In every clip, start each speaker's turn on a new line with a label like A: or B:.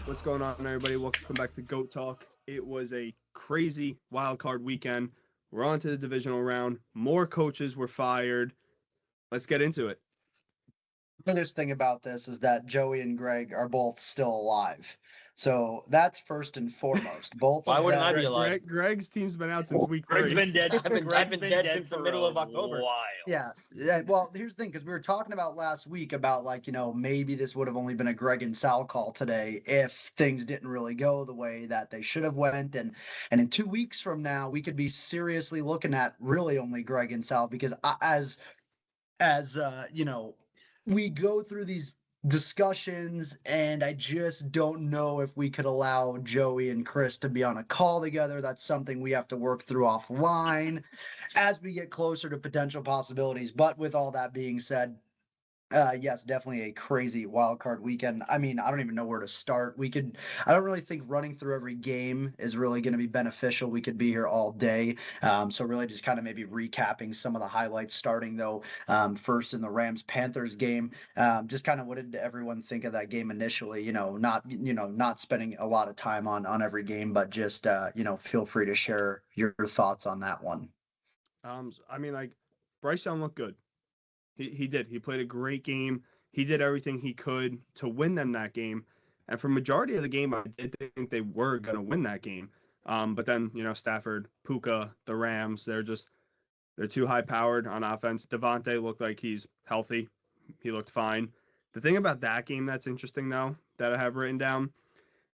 A: What's going on, everybody? Welcome back to Goat Talk. It was a crazy wild card weekend. We're on to the divisional round. More coaches were fired. Let's get into it.
B: The biggest thing about this is that Joey and Greg are both still alive. So that's first and foremost. Both
C: Why
B: of
C: wouldn't I
B: them.
C: be alive?
A: Greg's team's been out since week
D: Greg's
A: 3.
D: been dead.
C: I've been dead since the
D: for
C: middle
D: a
C: of October.
D: While.
B: Yeah. Well, here's the thing, because we were talking about last week about maybe this would have only been a Greg and Sal call today if things didn't really go the way that they should have went. And in 2 weeks from now, we could be seriously looking at really only Greg and Sal because we go through these discussions and I just don't know if we could allow Joey and Chris to be on a call together. That's something we have to work through offline as we get closer to potential possibilities. But with all that being said, yes, definitely a crazy wild card weekend. I mean, I don't even know where to start. I don't really think running through every game is really going to be beneficial. We could be here all day. So really just kind of maybe recapping some of the highlights, starting though, first in the Rams-Panthers game. Just kind of what did everyone think of that game initially? Not spending a lot of time on every game, but just, feel free to share your thoughts on that one.
A: Bryce Young looked good. He did. He played a great game. He did everything he could to win them that game. And for majority of the game, I did think they were going to win that game. But then, Stafford, Puka, the Rams, they're too high-powered on offense. Devontae looked like he's healthy. He looked fine. The thing about that game that's interesting, though, that I have written down,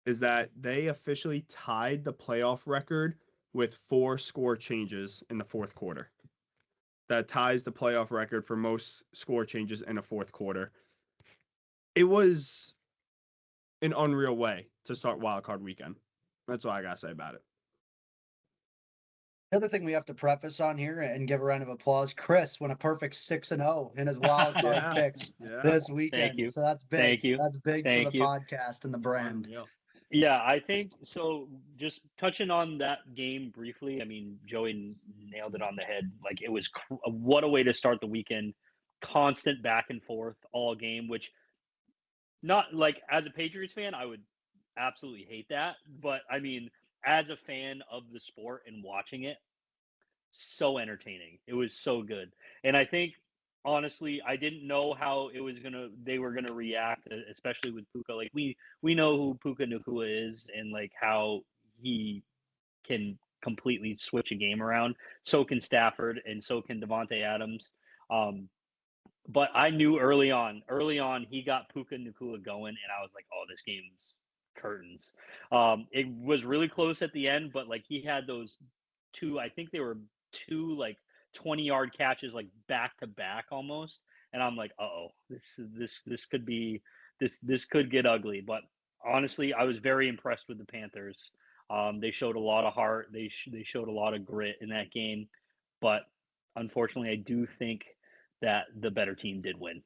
A: is that they officially tied the playoff record with 4 score changes in the fourth quarter. That ties the playoff record for most score changes in a fourth quarter. It was an unreal way to start wild card weekend. That's all I gotta say about it.
B: The other thing we have to preface on here and give a round of applause, Chris went a perfect 6-0 in his wild card picks this weekend.
D: Thank you.
B: So that's big.
D: Thank you.
B: That's big
D: Thank
B: for the
D: you.
B: podcast and the brand.
D: Yeah, I think so. Just touching on that game briefly, I mean, Joey nailed it on the head. Like, it was what a way to start the weekend. Constant back and forth all game, which not like as a Patriots fan, I would absolutely hate that. But I mean, as a fan of the sport and watching it, so entertaining. It was so good. And I think honestly, I didn't know how they were gonna react, especially with Puka. Like we know who Puka Nacua is and like how he can completely switch a game around. So can Stafford and so can Devontae Adams. But I knew early on he got Puka Nacua going, and I was like, oh, this game's curtains. It was really close at the end, but like he had those two, I think they were two like 20-yard catches like back to back almost, and I'm like, this could get ugly. But honestly, I was very impressed with the Panthers. They showed a lot of heart. They showed a lot of grit in that game, but unfortunately, I do think that the better team did win.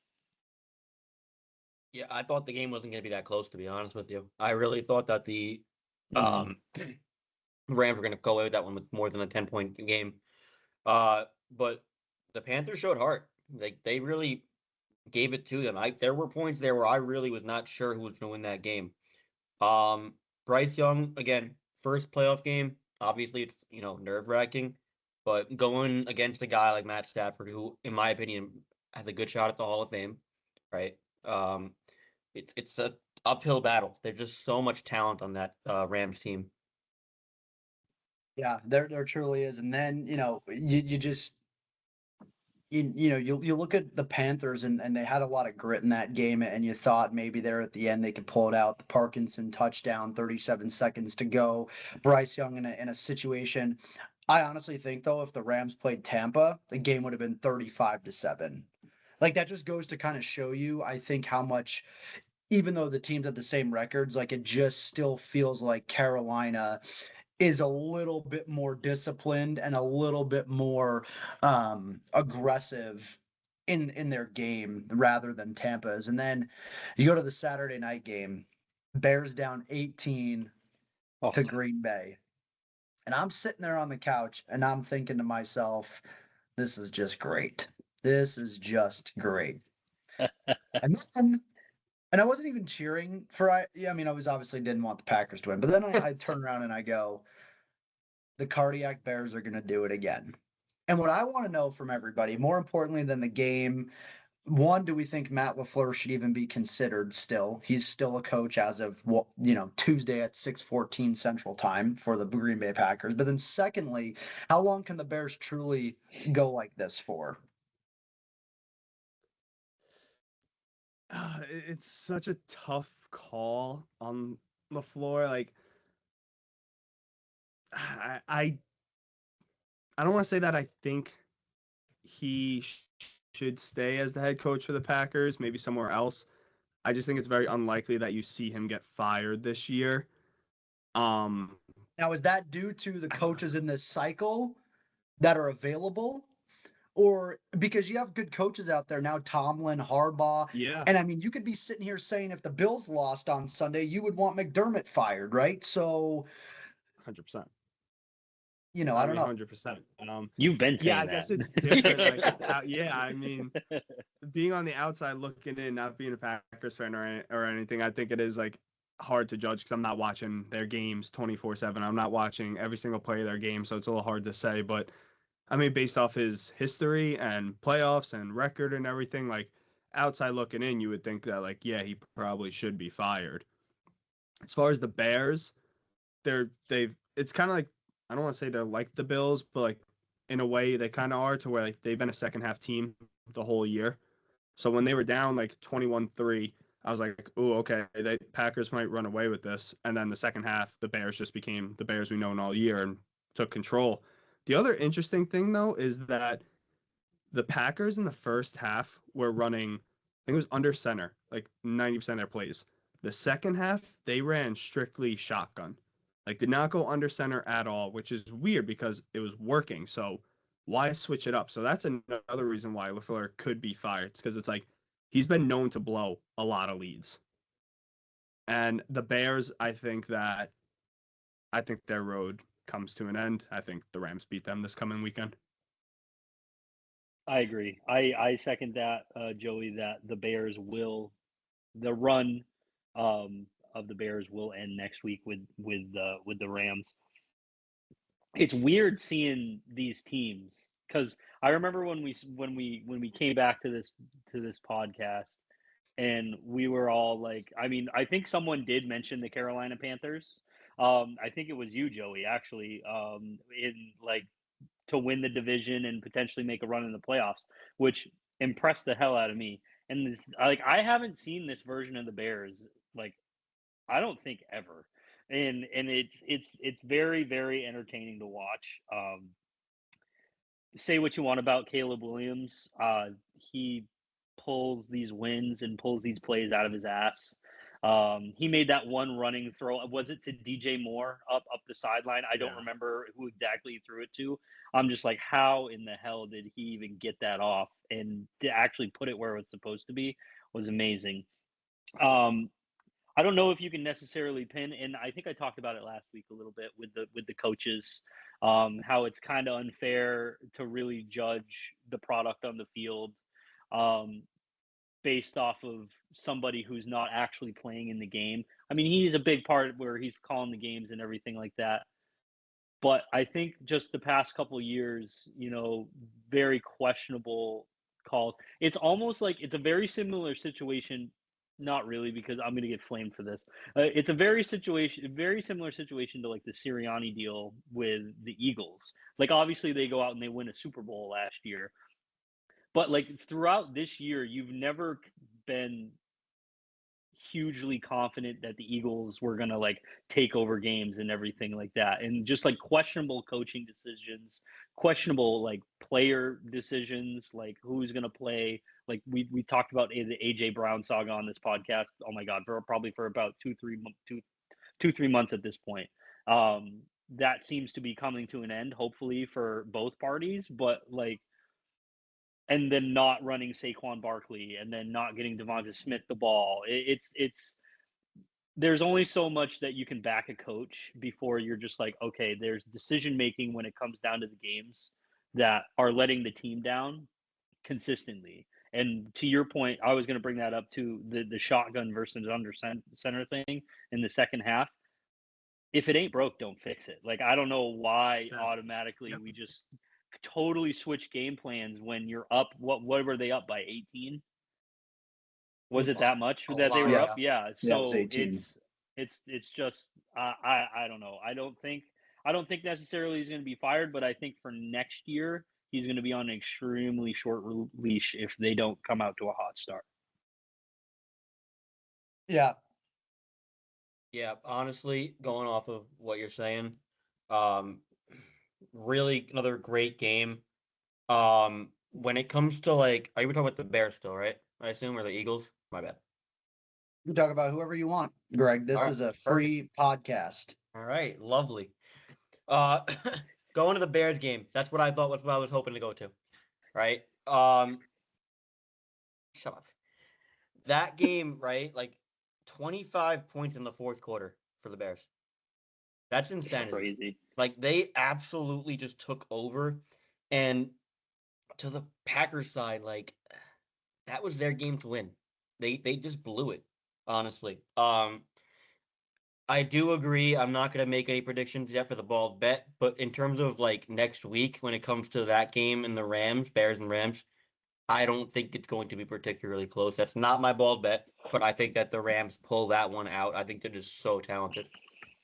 C: Yeah, I thought the game wasn't going to be that close, to be honest with you. I really thought that the Rams were going to go away with that one with more than a 10-point game. But the Panthers showed heart. They really gave it to them. There were points there where I really was not sure who was going to win that game. Bryce Young, again, first playoff game. Obviously, it's nerve-wracking, but going against a guy like Matt Stafford, who, in my opinion, has a good shot at the Hall of Fame, right? It's an uphill battle. There's just so much talent on that Rams team.
B: Yeah, there truly is. And then, you look at the Panthers and they had a lot of grit in that game, and you thought maybe there at the end they could pull it out. The Parkinson touchdown, 37 seconds to go. Bryce Young in a situation. I honestly think, though, if the Rams played Tampa, the game would have been 35-7. Like, that just goes to kind of show you, I think, how much, even though the teams had the same records, like, it just still feels like Carolina is a little bit more disciplined and a little bit more aggressive in their game rather than Tampa's. And then you go to the Saturday night game, Bears down 18 to Green Bay. And I'm sitting there on the couch and I'm thinking to myself, this is just great. This is just great. And And I wasn't even cheering for, I mean, I was obviously didn't want the Packers to win, but then I turn around and I go, the Cardiac Bears are going to do it again. And what I want to know from everybody, more importantly than the game, one, do we think Matt LaFleur should even be considered still? He's still a coach as of, Tuesday at 6:14 Central Time for the Green Bay Packers. But then secondly, how long can the Bears truly go like this for?
A: It's such a tough call on LaFleur. Like, I don't want to say that I think he should stay as the head coach for the Packers, maybe somewhere else. I just think it's very unlikely that you see him get fired this year.
B: Now, is that due to the coaches in this cycle that are available? Or because you have good coaches out there now, Tomlin, Harbaugh.
A: Yeah.
B: And I mean, you could be sitting here saying if the Bills lost on Sunday, you would want McDermott fired, right? So,
A: 100%.
B: I don't know.
A: 100%.
D: You've been saying
A: yeah, I
D: that.
A: guess it's different. I mean, being on the outside looking in, not being a Packers fan or anything, I think it is like hard to judge because I'm not watching their games 24/7. I'm not watching every single play of their game, so it's a little hard to say. But I mean, based off his history and playoffs and record and everything, like outside looking in, you would think that like, yeah, he probably should be fired. As far as the Bears, it's kind of like, I don't want to say they're like the Bills, but like in a way they kind of are, to where like they've been a second half team the whole year. So when they were down like 21-3, I was like, "Oh, okay, the Packers might run away with this." And then the second half, the Bears just became the Bears we known all year and took control. The other interesting thing though is that the Packers in the first half were running, I think it was under center, like 90% of their plays. The second half, they ran strictly shotgun. Like did not go under center at all, which is weird because it was working. So why switch it up? So that's another reason why LaFleur could be fired. It's because it's like he's been known to blow a lot of leads. And the Bears, I think their road comes to an end. I think the Rams beat them this coming weekend.
D: I agree. I second that, Joey, that the run of the Bears will end next week with the Rams. It's weird seeing these teams because I remember when we came back to this podcast and we were all like, I mean, I think someone did mention the Carolina Panthers. I think it was you, Joey, actually, in like to win the division and potentially make a run in the playoffs, which impressed the hell out of me. And this, like, I haven't seen this version of the Bears, like, I don't think ever. And it's very, very entertaining to watch. Say what you want about Caleb Williams. He pulls these wins and pulls these plays out of his ass. He made that one running throw. Was it to DJ Moore up the sideline? I don't remember who exactly he threw it to. I'm just like, how in the hell did he even get that off? And to actually put it where it was supposed to be was amazing. I don't know if you can necessarily pin, and I think I talked about it last week a little bit with the coaches, how it's kind of unfair to really judge the product on the field um, based off of somebody who's not actually playing in the game. I mean, he's a big part where he's calling the games and everything like that. But I think just the past couple of years, very questionable calls. It's almost like it's a very similar situation. Not really, because I'm going to get flamed for this. It's a very similar situation to like the Sirianni deal with the Eagles. Like obviously they go out and they win a Super Bowl last year, but like throughout this year, you've never been hugely confident that the Eagles were going to like take over games and everything like that. And just like questionable coaching decisions, questionable like player decisions, like who's going to play. Like we talked about the AJ Brown saga on this podcast. Oh my God, probably for about 2-3 months at this point. That seems to be coming to an end, hopefully for both parties, but like, and then not running Saquon Barkley and then not getting Devonta Smith the ball. It's there's only so much that you can back a coach before you're just like, okay, there's decision making when it comes down to the games that are letting the team down consistently. And to your point, I was going to bring that up to the shotgun versus under center thing in the second half. If it ain't broke, don't fix it. Like, I don't know why
A: Exactly.
D: automatically
A: Yep.
D: we just totally switch game plans when you're up. What were they up by 18? Was it that much
C: A
D: that they
C: lot.
D: were
B: Yeah.
D: up? Yeah.
B: Yeah, it was
D: So
B: 18.
D: it's just I don't know. I don't think necessarily he's going to be fired, but I think for next year he's going to be on an extremely short leash if they don't come out to a hot start.
B: Yeah.
C: Yeah, honestly, going off of what you're saying, really another great game. When it comes to like, are you talking about the Bears still, right? I assume, or the Eagles? My bad.
B: You talk about whoever you want, Greg. This
C: All right,
B: is a
C: perfect.
B: free podcast.
C: All right, lovely. Uh, going to the Bears game. That's what I thought was what I was hoping to go to. Right. Shut up. That game, right? Like 25 points in the fourth quarter for the Bears. That's
D: It's
C: insanity.
D: crazy.
C: Like they absolutely just took over. And to the Packers side, like that was their game to win. They just blew it, honestly. I do agree. I'm not going to make any predictions yet for the bald bet, but in terms of like next week, when it comes to that game and the Rams, Bears and Rams, I don't think it's going to be particularly close. That's not my bald bet, but I think that the Rams pull that one out. I think they're just so talented.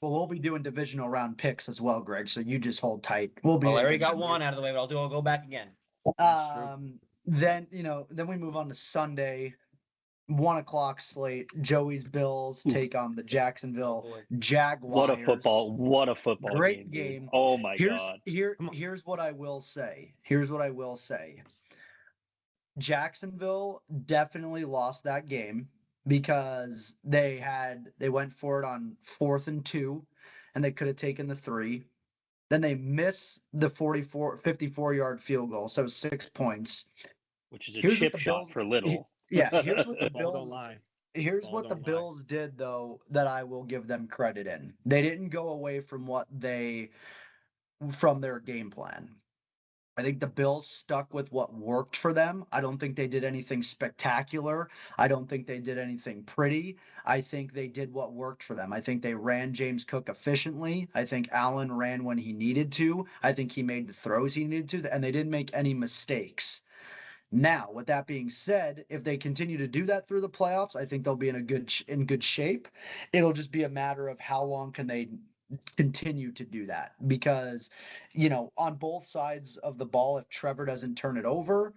B: Well, we'll be doing divisional round picks as well, Greg. So you just hold tight. We'll be.
C: Well, I
B: in
C: already got
B: November.
C: one out of the way, but I'll go back again.
A: That's true.
B: Then then we move on to Sunday, 1:00 slate. Joey's Bills take on the Jacksonville
C: boy.
B: Jaguars.
D: What a football
B: Great
D: game.
B: game.
D: Oh my god.
B: Here's what I will say. Jacksonville definitely lost that game because they went for it on 4th and 2 and they could have taken the 3. Then they miss the 54-yard field goal, so 6 points.
D: Which is a chip shot for little.
B: Yeah, here's what the
A: Ball don't
B: Bills
A: lie.
B: Here's
A: Ball
B: what the
A: don't lie.
B: Bills did though that I will give them credit in. They didn't go away from from their game plan. I think the Bills stuck with what worked for them. I don't think they did anything spectacular. I don't think they did anything pretty. I think they did what worked for them. I think they ran James Cook efficiently. I think Allen ran when he needed to. I think he made the throws he needed to, and they didn't make any mistakes. Now, with that being said, if they continue to do that through the playoffs, I think they'll be in good shape. It'll just be a matter of how long can they continue to do that, because on both sides of the ball, if Trevor doesn't turn it over,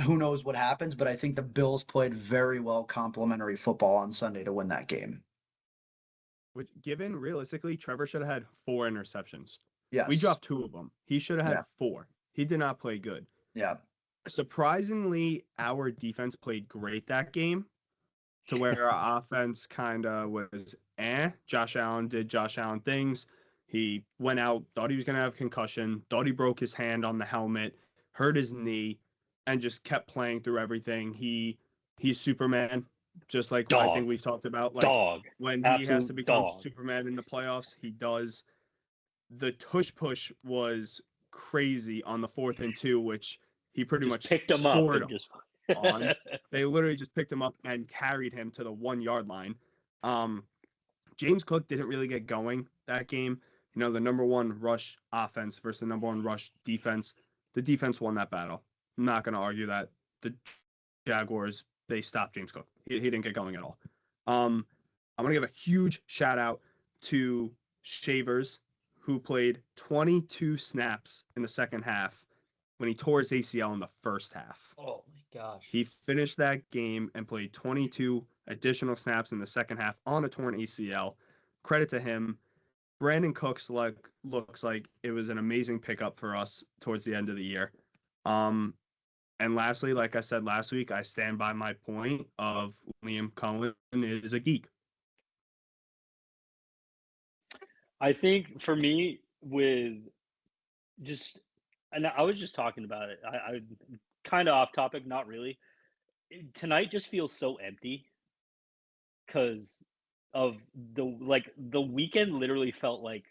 B: who knows what happens. But I think the Bills played very well complementary football on Sunday to win that game.
A: Which, given realistically, Trevor should have had 4 interceptions.
B: Yes.
A: We dropped 2 of them. He should have had 4. He did not play good.
B: Yeah.
A: Surprisingly, our defense played great that game, to where our offense kind of was Josh Allen did Josh Allen things. He went out, thought he was going to have concussion, thought he broke his hand on the helmet, hurt his knee, and just kept playing through everything. He's Superman, just like what I think we've talked about. Like when he has to become Superman in the playoffs, he does. The push was crazy on the 4th and 2, which he pretty much
D: picked him
A: scored
D: up.
A: On. They literally just picked him up and carried him to the 1-yard line. James Cook didn't really get going that game. The number 1 rush offense versus the number 1 rush defense. The defense won that battle. I'm not going to argue that. The Jaguars, they stopped James Cook. He didn't get going at all. I'm going to give a huge shout out to Shavers, who played 22 snaps in the second half when he tore his ACL in the first half.
C: Oh my gosh.
A: He finished that game and played 22 additional snaps in the second half on a torn ACL. Credit to him. Brandon Cooks looks like it was an amazing pickup for us towards the end of the year. And lastly, like I said last week, I stand by my point of Liam Cohen is a geek.
D: I think for me, and I was just talking about it. I kind of off topic, not really. Tonight just feels so empty because of the weekend literally felt like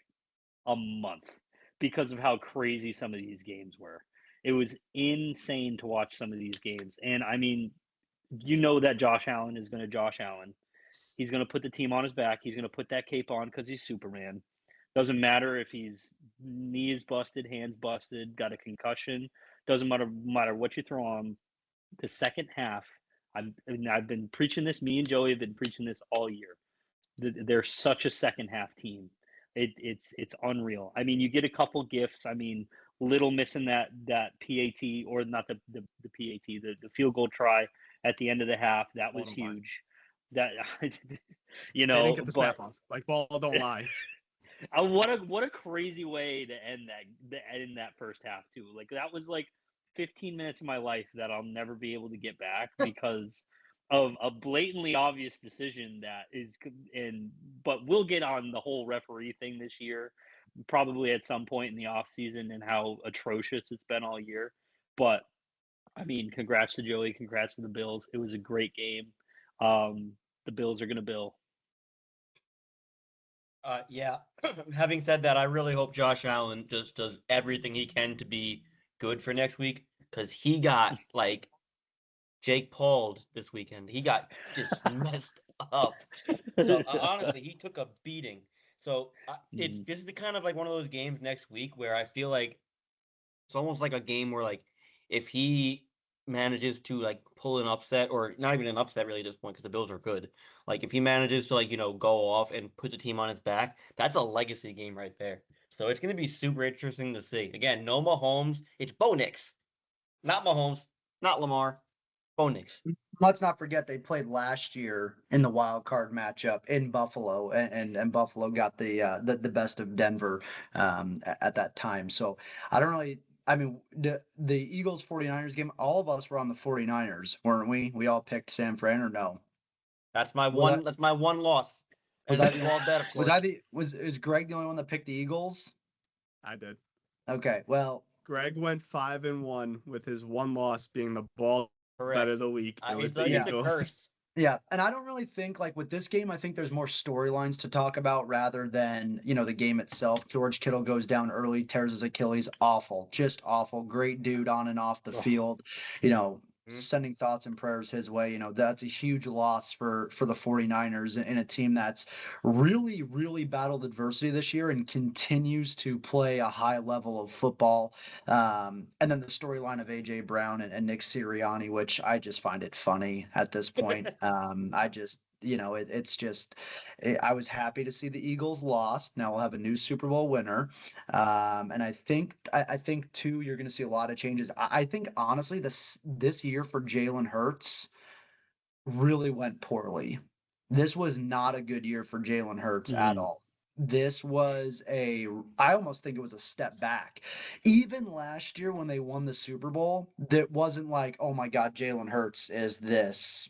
D: a month because of how crazy some of these games were. It was insane to watch some of these games. And I mean, that Josh Allen is going to Josh Allen. He's going to put the team on his back. He's going to put that cape on because he's Superman. Doesn't matter if he's knees busted, hands busted, got a concussion. Doesn't matter what you throw on. The second half, I've been preaching this. Me and Joey have been preaching this all year. They're such a second half team. It's unreal. I mean, you get a couple gifts. I mean, Little missing that PAT, or not the PAT, the field goal try at the end of the half. That was huge. That
A: They didn't get the snap off. Like, ball don't lie.
D: What a crazy way to end that first half too. Like, that was like 15 minutes of my life that I'll never be able to get back because of a blatantly obvious decision but we'll get on the whole referee thing this year, probably at some point in the off season, and how atrocious it's been all year. But I mean, congrats to Joey, congrats to the Bills. It was a great game. The Bills are going to bill.
C: Yeah. Having said that, I really hope Josh Allen just does everything he can to be good for next week, because he got like Jake Paul this weekend. He got just messed up. So honestly, he took a beating. So this is the kind of like one of those games next week where I feel like it's almost like a game where, like, if he manages to like pull an upset, or not even an upset really at this point because the Bills are good. Like, if he manages to, like, go off and put the team on his back, that's a legacy game right there. So it's going to be super interesting to see. Again, no Mahomes. It's Bo Nix. Not Mahomes. Not Lamar. Bo Nix.
B: Let's not forget they played last year in the wild card matchup in Buffalo, and Buffalo got the best of Denver at that time. So I don't really. I mean, the Eagles 49ers game, all of us were on the 49ers, weren't we? We all picked San Fran, or no?
C: That's my one. That's my one loss.
B: Was I the only
C: bet, of course.
B: Is Greg the only one that picked the Eagles?
A: I did.
B: Okay, well,
A: Greg went 5-1 with his one loss being the ball bet of the week. It was the Eagles.
C: Curse.
B: Yeah, and I don't really think, like, with this game, I think there's more storylines to talk about rather than, the game itself. George Kittle goes down early, tears his Achilles. Awful, just awful. Great dude on and off the field. Sending thoughts and prayers his way. That's a huge loss for the 49ers in a team that's really, really battled adversity this year and continues to play a high level of football. And then the storyline of A.J. Brown and Nick Sirianni, which I just find it funny at this point. It's just, I was happy to see the Eagles lost. Now we'll have a new Super Bowl winner. And I think too, you're going to see a lot of changes. I think honestly, this year for Jalen Hurts really went poorly. This was not a good year for Jalen Hurts at all. This was I almost think it was a step back. Even last year when they won the Super Bowl, that wasn't like, oh my God, Jalen Hurts is this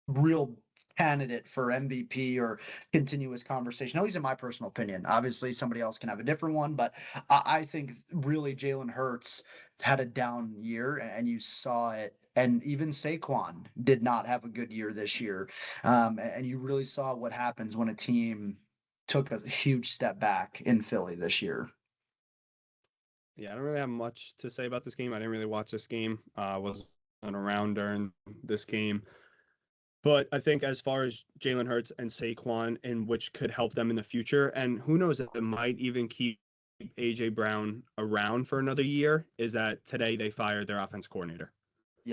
B: real candidate for MVP or continuous conversation, at least in my personal opinion. Obviously, somebody else can have a different one, but I think really Jalen Hurts had a down year, and you saw it. And even Saquon did not have a good year this year. And you really saw what happens when a team took a huge step back in Philly this year.
A: Yeah, I don't really have much to say about this game. I didn't really watch this game. Wasn't around during this game. But I think as far as Jalen Hurts and Saquon, and which could help them in the future, and who knows, if it might even keep A.J. Brown around for another year, is that today they fired their offense coordinator,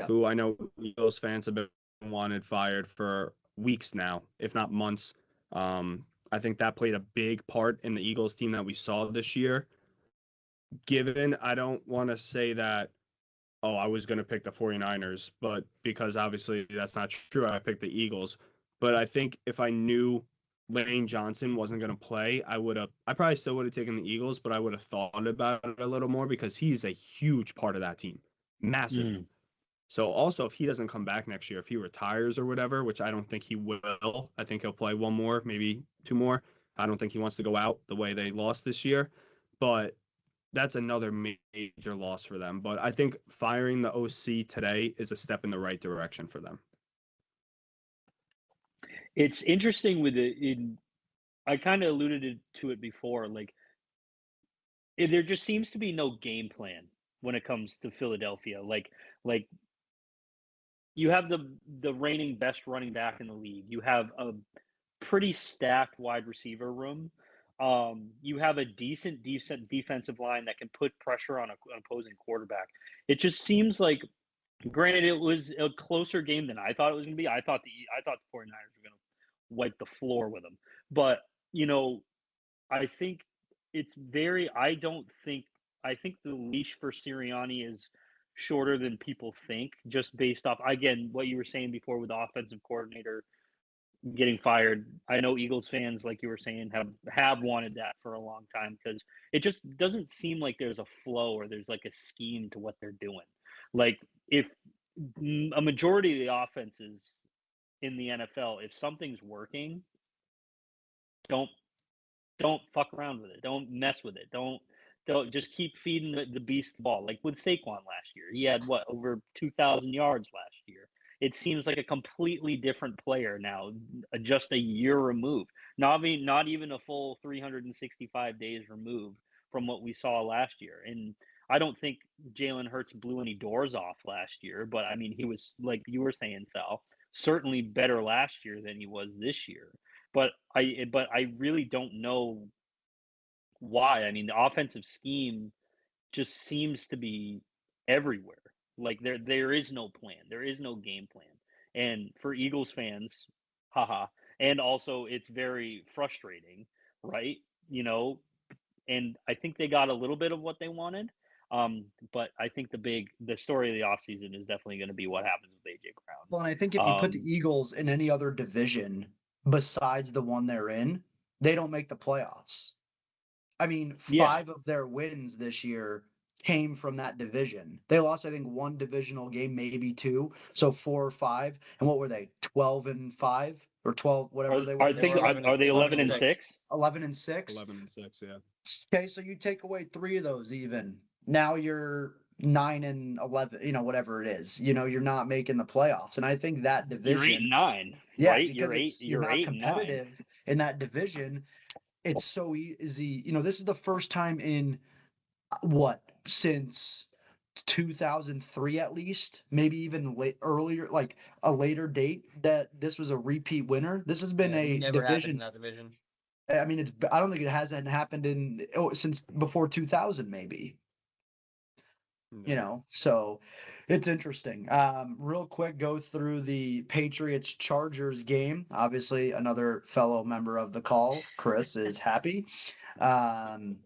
A: who I know Eagles fans have been wanted fired for weeks now, if not months. I think that played a big part in the Eagles team that we saw this year. Given, I don't want to say that, I was going to pick the 49ers, but because obviously that's not true, I picked the Eagles. But I think if I knew Lane Johnson wasn't going to play, I probably still would have taken the Eagles, but I would have thought about it a little more because he's a huge part of that team. Massive. So also, if he doesn't come back next year, if he retires or whatever, which I don't think he will, I think he'll play one more, maybe two more. I don't think he wants to go out the way they lost this year, but that's another major loss for them. But I think firing the OC today is a step in the right direction for them.
D: It's interesting I kind of alluded to it before. Like, there just seems to be no game plan when it comes to Philadelphia. Like you have the reigning best running back in the league. You have a pretty stacked wide receiver room. You have a decent defensive line that can put pressure on an opposing quarterback. It just seems like, granted, it was a closer game than I thought it was going to be. I thought the 49ers were going to wipe the floor with them. But, I think it's very, I think the leash for Sirianni is shorter than people think, just based off, again, what you were saying before with the offensive coordinator getting fired. I know Eagles fans, like you were saying, have wanted that for a long time, because it just doesn't seem like there's a flow or there's like a scheme to what they're doing. Like, if a majority of the offenses in the NFL, if something's working, don't fuck around with it. Don't mess with it. Don't just keep feeding the beast the ball. Like with Saquon last year, he had over 2,000 yards last year. It seems like a completely different player now, just a year removed. Not even a full 365 days removed from what we saw last year. And I don't think Jalen Hurts blew any doors off last year, but I mean, he was, like you were saying, Sal, certainly better last year than he was this year. But I really don't know why. I mean, the offensive scheme just seems to be everywhere. Like there is no plan. There is no game plan. And for Eagles fans, haha, and also it's very frustrating, right? And I think they got a little bit of what they wanted. But I think the story of the offseason is definitely going to be what happens with AJ Brown.
B: Well, and I think if you put the Eagles in any other division besides the one they're in, they don't make the playoffs. I mean, 5 of their wins this year came from that division. They lost, I think, 1 divisional game, maybe 2, so 4 or 5. And what were they? 12-5 or 12, whatever they were.
D: Are they 11-6?
B: 11-6.
A: 11-6, yeah.
B: Okay, so you take away 3 of those, even now you're 9-11. Whatever it is. You're not making the playoffs, and I think that division.
D: You're 8-9.
B: Yeah,
D: right?
B: because you're not
D: 8-9.
B: competitive in that division. It's so easy. This is the first time in since 2003 at least, maybe even earlier, like a later date, that this was a repeat winner. This has been a
C: never
B: division.
C: In that division.
B: I mean, I don't think it hasn't happened since before 2000, maybe.
A: No.
B: So it's interesting. Real quick, go through the Patriots Chargers game. Obviously, another fellow member of the call, Chris, is happy. An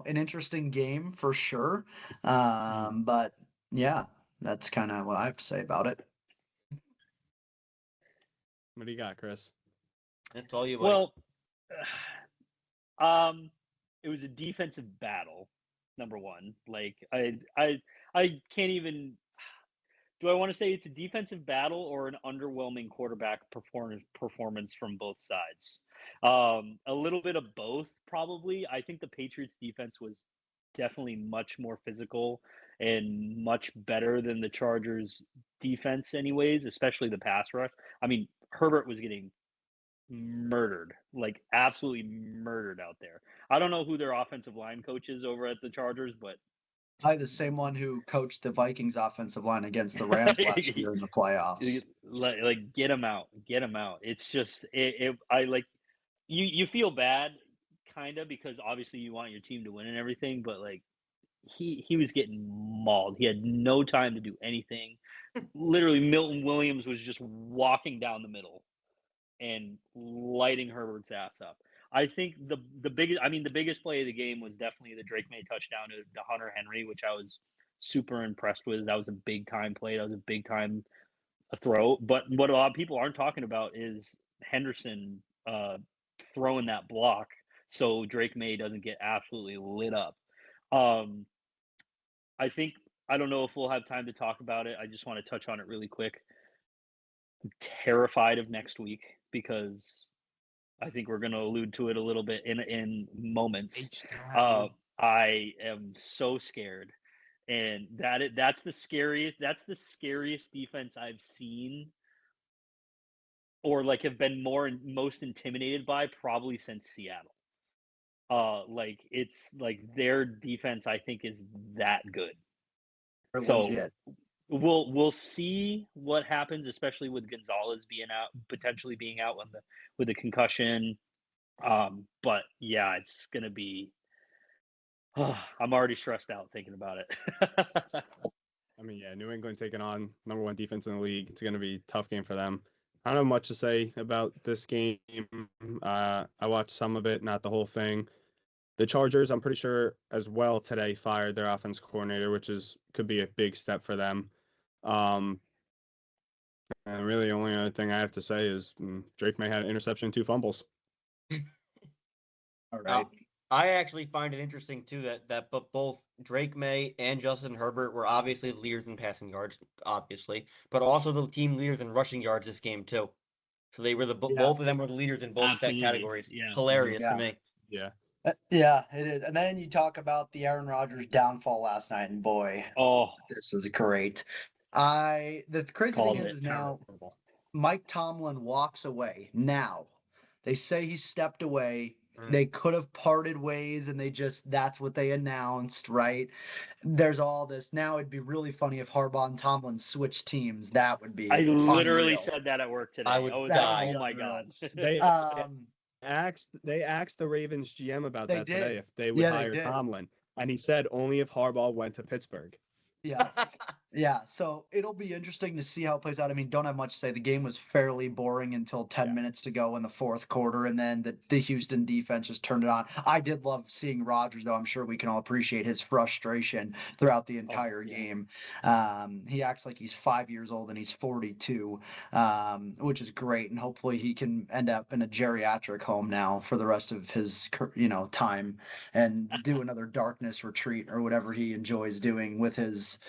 B: interesting game for sure. But yeah, that's kind of what I have to say about it.
A: What do you got, Chris?
C: That's all you. Buddy.
D: Well, it was a defensive battle. Number one, like I can't even. Do I want to say it's a defensive battle or an underwhelming quarterback performance from both sides? A little bit of both, probably. I think the Patriots defense was definitely much more physical and much better than the Chargers defense anyways, especially the pass rush. I mean, Herbert was getting murdered, like absolutely murdered out there. I don't know who their offensive line coach is over at the Chargers, but
B: the same one who coached the Vikings offensive line against the Rams last year in the playoffs.
D: Like get him out. It's just I like you feel bad kind of, because obviously you want your team to win and everything, but like he was getting mauled. He had no time to do anything. Literally, Milton Williams was just walking down the middle and lighting Herbert's ass up. I think the biggest play of the game was definitely the Drake May touchdown to Hunter Henry, which I was super impressed with. That was a big time play. That was a big time throw. But what a lot of people aren't talking about is Henderson throwing that block so Drake May doesn't get absolutely lit up. I don't know if we'll have time to talk about it. I just want to touch on it really quick. I'm terrified of next week, because I think we're going to allude to it a little bit in moments. I am so scared, and that's the scariest. That's the scariest defense I've seen, or like have been most intimidated by, probably since Seattle. Like it's like their defense, I think, is that good.
B: They're
D: So
B: legit.
D: we'll see what happens, especially with Gonzalez being out, potentially being out with the concussion. But yeah, it's gonna be. I'm already stressed out thinking about it.
A: I mean, yeah, New England taking on number one defense in the league. It's going to be a tough game for them. I don't have much to say about this game. I watched some of it, not the whole thing. The Chargers, I'm pretty sure as well today, fired their offense coordinator, which could be a big step for them. And really, the only other thing I have to say is Drake May had an interception and 2 fumbles.
B: All right.
C: I actually find it interesting too that both Drake May and Justin Herbert were obviously the leaders in passing yards, obviously, but also the team leaders in rushing yards this game too. So they were both of them were the leaders in both stat
D: Absolutely.
C: categories.
D: Yeah.
C: Hilarious
B: Yeah.
C: to me.
A: Yeah.
B: Yeah, it is. And then you talk about the Aaron Rodgers downfall last night, and boy,
D: Oh,
B: this was great. The crazy thing
D: Called
B: is
D: it.
B: now
A: Terrible.
B: Mike Tomlin walks away. Now they say he stepped away.
C: Mm.
B: They could have parted ways, and that's what they announced, right? There's all this. Now it'd be really funny if Harbaugh and Tomlin switched teams. That would be
D: I literally
B: unreal.
D: said that at work today.
C: I would
D: was
C: die.
D: like, oh my
B: Unreal.
D: god.
A: They
B: Um,
A: asked the Ravens GM about
B: They
A: that
B: did.
A: today if they would
B: Yeah, they
A: hire
B: did.
A: Tomlin, and he said only if Harbaugh went to Pittsburgh.
B: yeah. Yeah, so it'll be interesting to see how it plays out. I mean, don't have much to say. The game was fairly boring until 10 minutes to go in the fourth quarter, and then the Houston defense just turned it on. I did love seeing Rodgers, though. I'm sure we can all appreciate his frustration throughout the entire game. He acts like he's 5 years old and he's 42, which is great, and hopefully he can end up in a geriatric home now for the rest of his time and do another darkness retreat or whatever he enjoys doing with his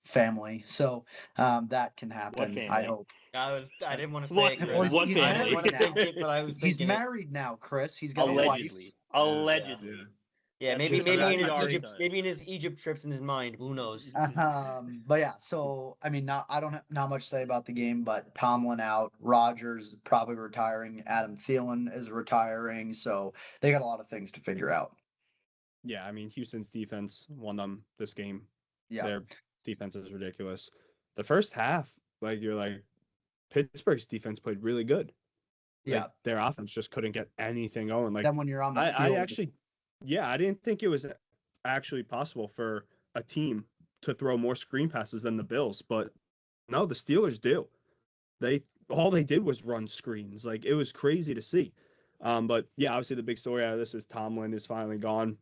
B: family. So that can happen.
D: family?
B: I hope.
C: I didn't want to say
D: What-
C: it, Chris.
B: Well,
D: what
B: he's
C: I didn't
D: family?
C: want to
B: married
C: think
B: now.
C: it, but I was
B: He's
C: thinking it.
B: married now, Chris. He's got a
D: Allegedly.
B: wife.
D: Allegedly.
A: Yeah.
C: Yeah,
D: That's
C: maybe
B: just
C: maybe in his
D: already
C: Egypt
D: done.
C: maybe in his Egypt trips in his mind. Who knows?
B: But yeah, so I mean, I don't have not much to say about the game, but Tomlin out, Rodgers probably retiring, Adam Thielen is retiring, so they got a lot of things to figure out.
A: Yeah, I mean, Houston's defense won them this game.
B: Yeah,
A: Their defense is ridiculous. The first half, you're like, Pittsburgh's defense played really good.
B: yeah.
A: Their offense just couldn't get anything going.
B: Then when you're on the
A: I
B: field,
A: actually, I didn't think it was actually possible for a team to throw more screen passes than the Bills, but no, the Steelers do. All they did was run screens. It was crazy to see. But yeah, obviously the big story out of this is Tomlin is finally gone.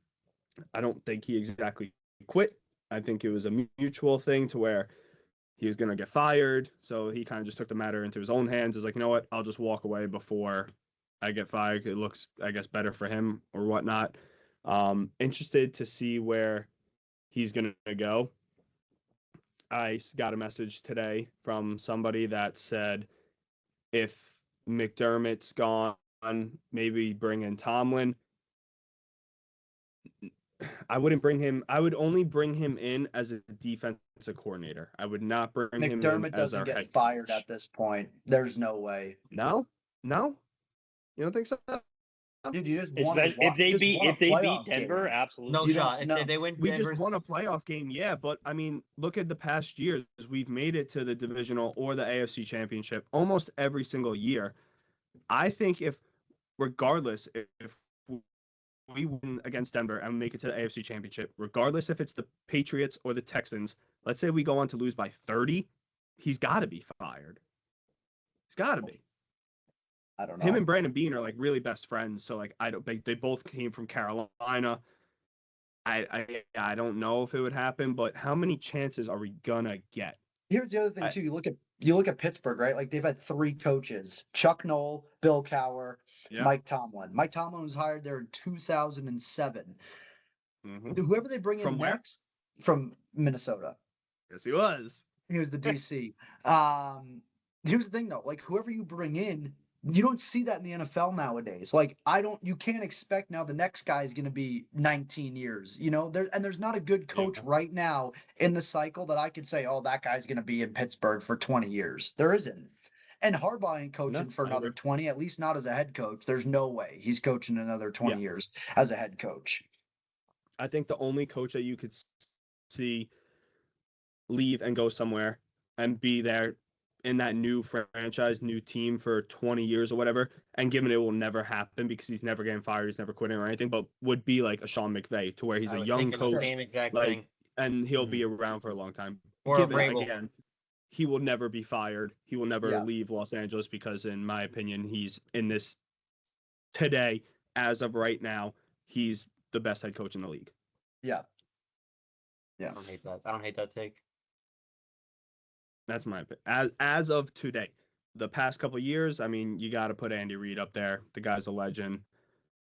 A: I don't think he exactly quit. I think it was a mutual thing to where he was going to get fired. So he kind of just took the matter into his own hands. Is like, you know what? I'll just walk away before I get fired. It looks, I guess, better for him or whatnot. Interested to see where he's going to go. I got a message today from somebody that said if McDermott's gone, maybe bring in Tomlin. I wouldn't bring him. I would only bring him in as a defensive coordinator. I would not bring him in
B: McDermott
A: as
B: doesn't
A: our
B: get
A: head
B: fired
A: coach.
B: at this point. There's no way.
A: No, you don't think so?
B: Dude, you just won
D: If they beat Denver,
B: game.
D: absolutely.
C: No
B: You
C: shot.
B: don't-
C: If they win
A: We
C: Denver,
A: just won a playoff game, yeah. But I mean, look at the past years. We've made it to the divisional or the AFC Championship almost every single year. I think regardless, if we win against Denver and make it to the AFC Championship, regardless if it's the Patriots or the Texans, let's say we go on to lose by 30, he's got to be fired. He's got to be.
B: I don't know.
A: Him and Brandon Beane are really best friends. So they both came from Carolina. I don't know if it would happen, but how many chances are we gonna get?
B: Here's the other thing too. You look at Pittsburgh, right? They've had 3 coaches: Chuck Noll, Bill Cowher,
A: Yeah.
B: Mike Tomlin. Mike Tomlin was hired there in 2007.
A: Mm-hmm.
B: Whoever they bring in
A: From where?
B: next from Minnesota.
A: Yes, he was.
B: He was the DC. Here's the thing though, whoever you bring in, you don't see that in the NFL nowadays. You can't expect now the next guy is going to be 19 years, there's not a good coach right now in the cycle that I could say, oh, that guy's going to be in Pittsburgh for 20 years. There isn't. And Harbaugh ain't coaching
A: No,
B: for
A: I
B: another
A: agree.
B: 20, at least not as a head coach. There's no way he's coaching another 20
A: Yeah.
B: years as a head coach.
A: I think the only coach that you could see leave and go somewhere and be there in that new franchise, new team for 20 years or whatever, and given it will never happen because he's never getting fired, he's never quitting or anything, but would be like a Sean McVay to where he's
C: I
A: a
C: was
A: young
C: thinking the
A: coach,
C: same exact
A: like,
C: thing.
A: and he'll be around for a long time.
C: Or a
A: Given,
C: Vrabel.
A: again, he will never be fired. He will never
B: Yeah.
A: leave Los Angeles because, in my opinion, he's in this today, as of right now, he's the best head coach in the league.
B: Yeah.
C: I
B: Yeah.
C: don't hate that. I don't hate that take.
A: That's my opinion. As of today, the past couple of years, I mean, you got to put Andy Reid up there. The guy's a legend.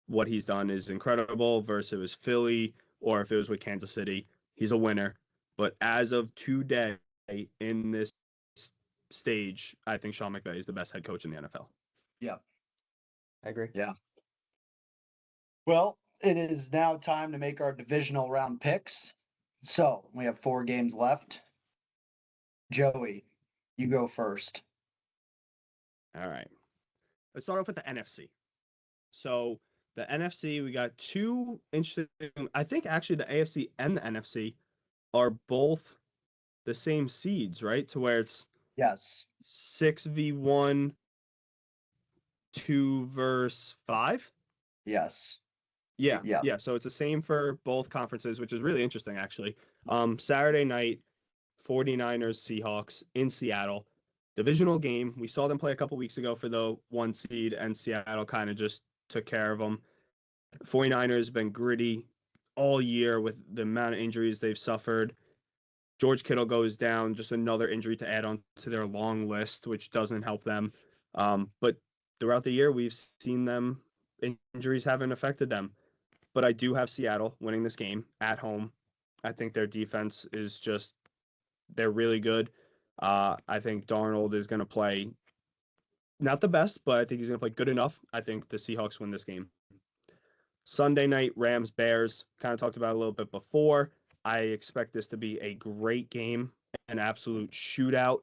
A: What he's done is incredible. Versus it was Philly or if it was with Kansas City, he's a winner. But as of today, in this stage, I think Sean McVay is the best head coach in the NFL.
B: Yeah.
C: I agree.
B: Yeah. Well, it is now time to make our divisional round picks. So we have 4 games left. Joey, you go first.
A: All right. Let's start off with the NFC. So the NFC, we got 2 interesting. I think actually the AFC and the NFC are both the same seeds, right? To where it's
B: Yes.
A: 6v1, 2 versus 5.
B: Yes.
A: Yeah,
B: Yeah.
A: yeah. So it's the same for both conferences, which is really interesting, actually. Saturday night, 49ers Seahawks in Seattle. Divisional game. We saw them play a couple weeks ago for the 1 seed, and Seattle kind of just took care of them. 49ers have been gritty all year with the amount of injuries they've suffered. George Kittle goes down, just another injury to add on to their long list, which doesn't help them. But throughout the year, we've seen them, injuries haven't affected them. But I do have Seattle winning this game at home. I think their defense is just, they're really good. I think Darnold is going to play not the best, but I think he's going to play good enough. I think the Seahawks win this game. Sunday night, Rams, Bears, kind of talked about a little bit before. I expect this to be a great game, an absolute shootout,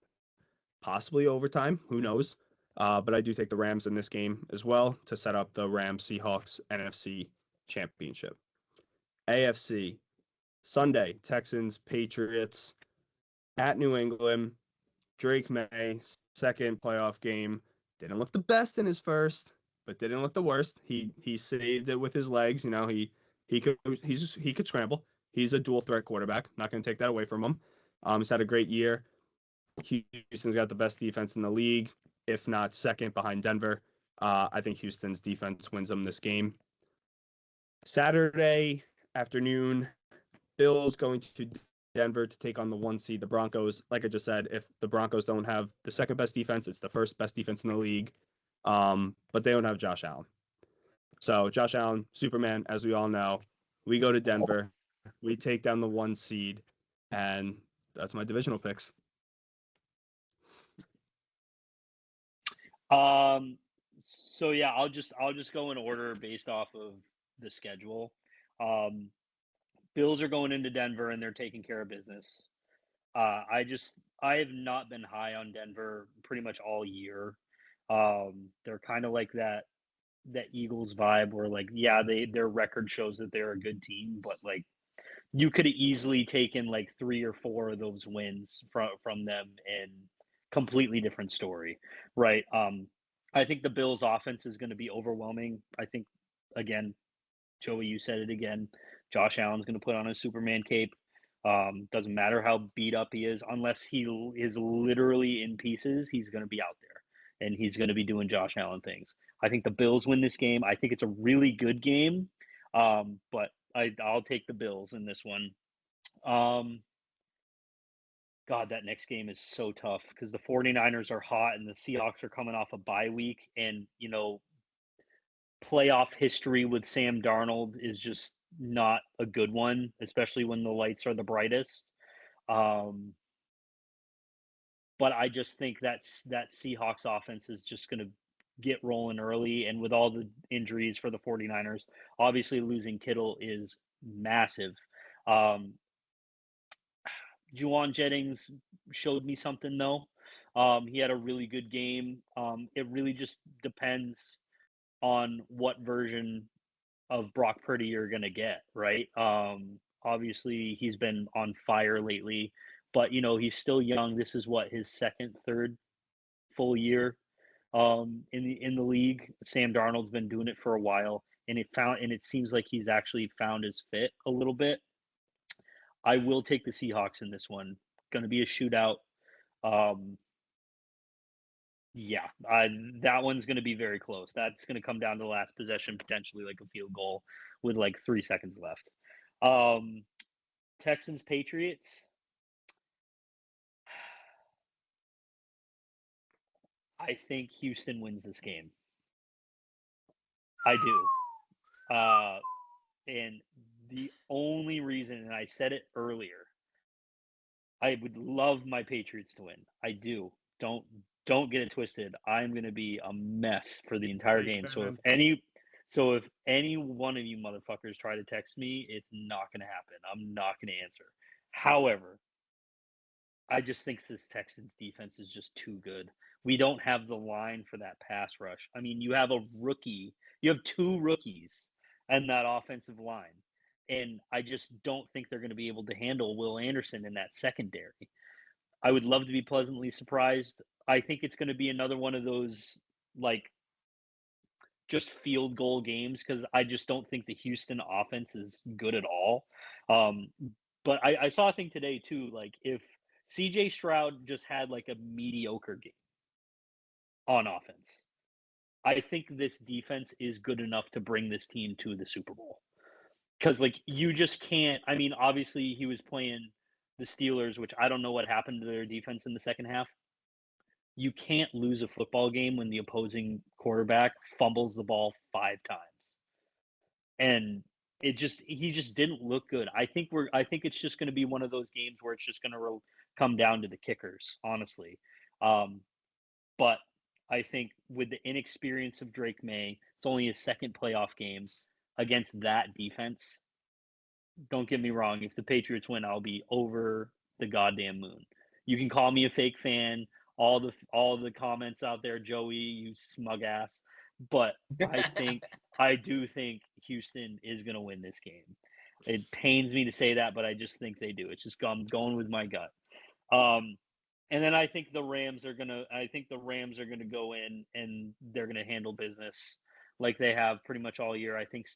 A: possibly overtime. Who knows? But I do take the Rams in this game as well to set up the Rams-Seahawks NFC Championship. AFC, Sunday, Texans, Patriots at New England. Drake May, second playoff game. Didn't look the best in his first, but didn't look the worst. He saved it with his legs. You know, he could scramble. He's a dual threat quarterback. Not going to take that away from him. He's had a great year. Houston's got the best defense in the league, if not second behind Denver. I think Houston's defense wins them this game. Saturday afternoon, Bills going to Denver to take on the 1 seed, the Broncos. Like I just said, if the Broncos don't have the second best defense, it's the first best defense in the league. But they don't have Josh Allen. So Josh Allen, Superman, as we all know. We go to Denver. We take down the 1 seed, and that's my divisional picks.
D: So yeah, I'll just go in order based off of the schedule. Bills are going into Denver and they're taking care of business. I have not been high on Denver pretty much all year. They're kind of like that Eagles vibe where like, yeah, their record shows that they're a good team, but like you could have easily taken like 3 or 4 of those wins from them and completely different story, right? I think the Bills offense is going to be overwhelming. I think again, Joey, you said it again. Josh Allen's going to put on a Superman cape. Doesn't matter how beat up he is, unless he is literally in pieces, he's going to be out there and he's going to be doing Josh Allen things. I think the Bills win this game. I think it's a really good game, but I'll take the Bills in this one. God, that next game is so tough because the 49ers are hot and the Seahawks are coming off a bye week. And, you know, playoff history with Sam Darnold is just not a good one, especially when the lights are the brightest. But I just think that Seahawks offense is just going to get rolling early. And with all the injuries for the 49ers, obviously losing Kittle is massive. Juwan Jennings showed me something though. He had a really good game. It really just depends on what version of Brock Purdy you're gonna get, right? Obviously he's been on fire lately, but he's still young. This is what his second, third full year in the league. Sam Darnold's been doing it for a while, and it seems like he's actually found his fit a little bit. I will take the Seahawks in this one. Going to be a shootout. Um, yeah, that one's going to be very close. That's going to come down to the last possession, potentially like a field goal with like 3 seconds left. Texans Patriots. I think Houston wins this game. I do. And the only reason, and I said it earlier, I would love my Patriots to win. I do. Don't get it twisted. I'm going to be a mess for the entire game. So if any one of you motherfuckers try to text me, it's not going to happen. I'm not going to answer. However, I just think this Texans defense is just too good. We don't have the line for that pass rush. I mean, you have two rookies and that offensive line. And I just don't think they're going to be able to handle Will Anderson in that secondary. I would love to be pleasantly surprised. I think it's going to be another one of those like just field goal games because I just don't think the Houston offense is good at all. But I saw a thing today too, like if CJ Stroud just had like a mediocre game on offense, I think this defense is good enough to bring this team to the Super Bowl. Because like you just can't. I mean, obviously he was playing the Steelers, which I don't know what happened to their defense in the second half. You can't lose a football game when the opposing quarterback fumbles the ball 5 times, and he just didn't look good. I think it's just going to be one of those games where it's just going to come down to the kickers, honestly. But I think with the inexperience of Drake May, it's only his second playoff game against that defense. Don't get me wrong. If the Patriots win, I'll be over the goddamn moon. You can call me a fake fan. All the comments out there, Joey, you smug ass. But I do think Houston is going to win this game. It pains me to say that, but I just think they do. It's just I'm going with my gut. And then I think the Rams are gonna go in and they're gonna handle business like they have pretty much all year. I think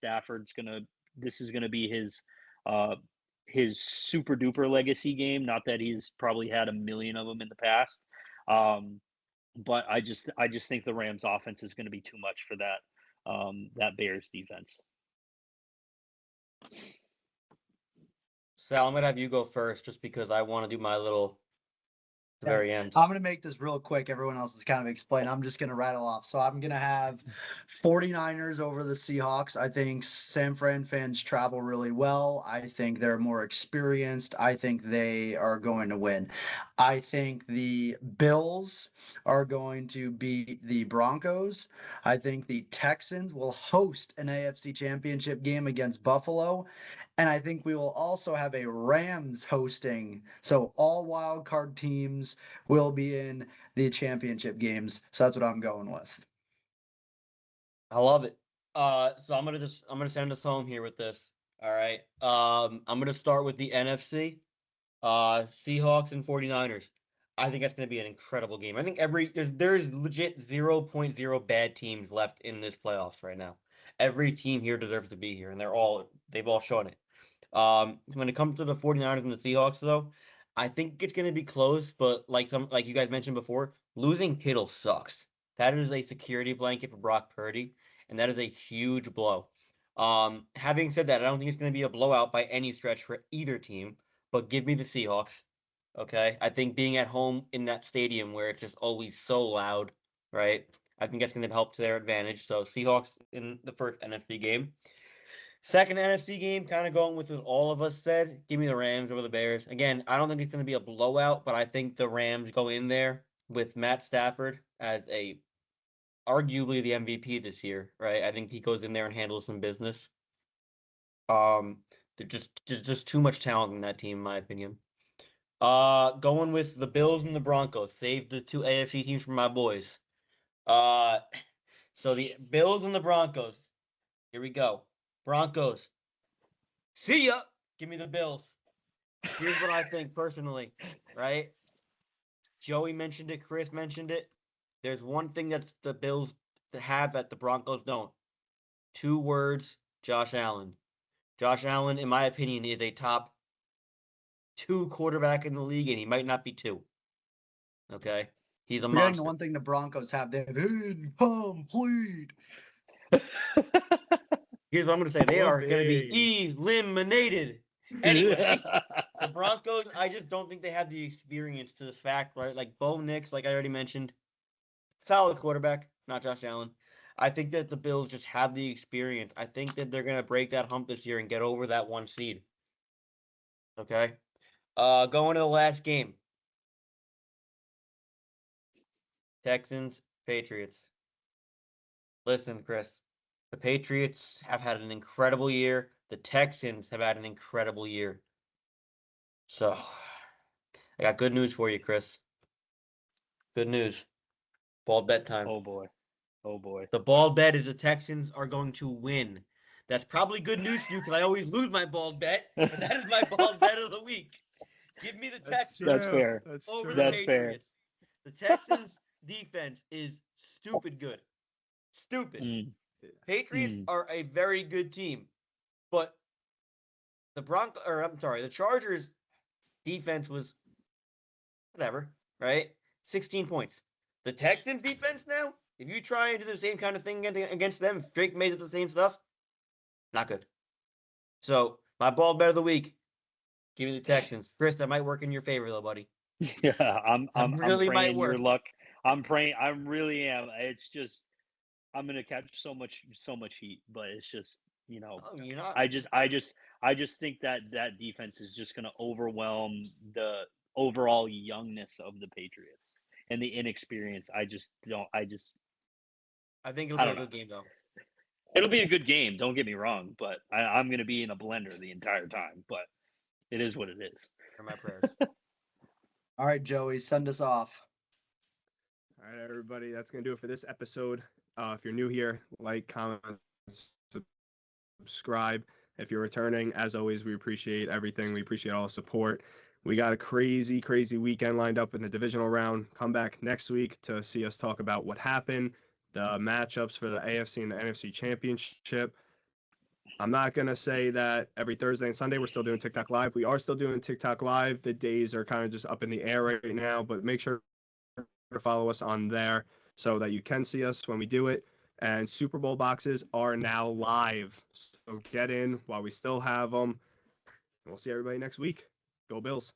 D: this is gonna be his super duper legacy game. Not that he's probably had a million of them in the past, but I just think the Rams offense is going to be too much for that Bears defense.
C: Sal, I'm gonna have you go first, just because I want to do my little the very end.
B: I'm going to make this real quick. Everyone else is kind of explained. I'm just going to rattle off. So I'm going to have 49ers over the Seahawks. I think San Fran fans travel really well. I think they're more experienced. I think they are going to win. I think the Bills are going to beat the Broncos. I think the Texans will host an AFC Championship game against Buffalo. And I think we will also have a Rams hosting. So all wild card teams will be in the championship games. So that's what I'm going with.
C: I love it. So I'm gonna send us home here with this. All right. I'm gonna start with the NFC. Seahawks and 49ers. I think that's gonna be an incredible game. I think there's legit 0.0 bad teams left in this playoffs right now. Every team here deserves to be here, and they've all shown it. When it comes to the 49ers and the Seahawks, though, I think it's going to be close, but like you guys mentioned before, losing Kittle sucks. That is a security blanket for Brock Purdy, and that is a huge blow. Having said that, I don't think it's going to be a blowout by any stretch for either team, but give me the Seahawks. Okay? I think being at home in that stadium where it's just always so loud, right? I think that's going to help to their advantage. So Seahawks in the first NFC game. Second NFC game, kind of going with what all of us said. Give me the Rams over the Bears. Again, I don't think it's going to be a blowout, but I think the Rams go in there with Matt Stafford as arguably the MVP this year, right? I think he goes in there and handles some business. There's just too much talent in that team, in my opinion. Going with the Bills and the Broncos. Save the two AFC teams for my boys. Uh, so the Bills and the Broncos. Here we go. Broncos. See ya. Give me the Bills. Here's what I think personally, right? Joey mentioned it. Chris mentioned it. There's one thing that the Bills have that the Broncos don't. 2 words, Josh Allen. Josh Allen, in my opinion, is a top 2 quarterback in the league, and he might not be 2. Okay? He's a
B: Forgetting
C: monster.
B: the one thing the Broncos have, they have incomplete.
C: Here's what I'm going to say. They are going to be
A: Whoopee.
C: eliminated. Anyway, the Broncos, I just don't think they have the experience to this fact, right? Like Bo Nix, like I already mentioned, solid quarterback, not Josh Allen. I think that the Bills just have the experience. I think that they're going to break that hump this year and get over that 1 seed. Okay? Going to the last game. Texans, Patriots. Listen, Chris. The Patriots have had an incredible year. The Texans have had an incredible year. So, I got good news for you, Chris. Good news. Bald bet time.
D: Oh boy. Oh boy.
C: The bald bet is the Texans are going to win. That's probably good news for you because I always lose my bald bet, but that is my bald bet of the week. Give me the Texans
D: That's fair.
C: over
A: True.
C: the
D: That's fair.
C: Patriots. The Texans defense is stupid good. Stupid.
D: Mm.
C: Patriots are a very good team, but the Chargers defense was whatever, right? 16 points. The Texans defense now, if you try and do the same kind of thing against them, if Drake made it the same stuff, not good. So, my bald bet of the week, give me the Texans. Chris, that might work in your favor though, buddy.
D: Yeah, I'm
C: really might
D: praying your
C: work.
D: luck. I'm praying. I really am. It's just I'm gonna catch so much heat, but it's just
C: Oh, you're not.
D: I just think that defense is just gonna overwhelm the overall youngness of the Patriots and the inexperience. I
C: think it'll
D: I
C: be a
D: don't
C: good game though.
D: It'll be a good game. Don't get me wrong, but I'm gonna be in a blender the entire time. But it is what it is.
C: For my prayers.
B: All right, Joey, send us off.
A: All right, everybody. That's going to do it for this episode. If you're new here, like, comment, subscribe. If you're returning, as always, we appreciate everything. We appreciate all the support. We got a crazy, crazy weekend lined up in the divisional round. Come back next week to see us talk about what happened, the matchups for the AFC and the NFC championship. I'm not going to say that every Thursday and Sunday we're still doing TikTok Live. We are still doing TikTok Live. The days are kind of just up in the air right now, but make sure to follow us on there so that you can see us when we do it. And Super Bowl boxes are now live. So get in while we still have them. We'll see everybody next week. Go Bills.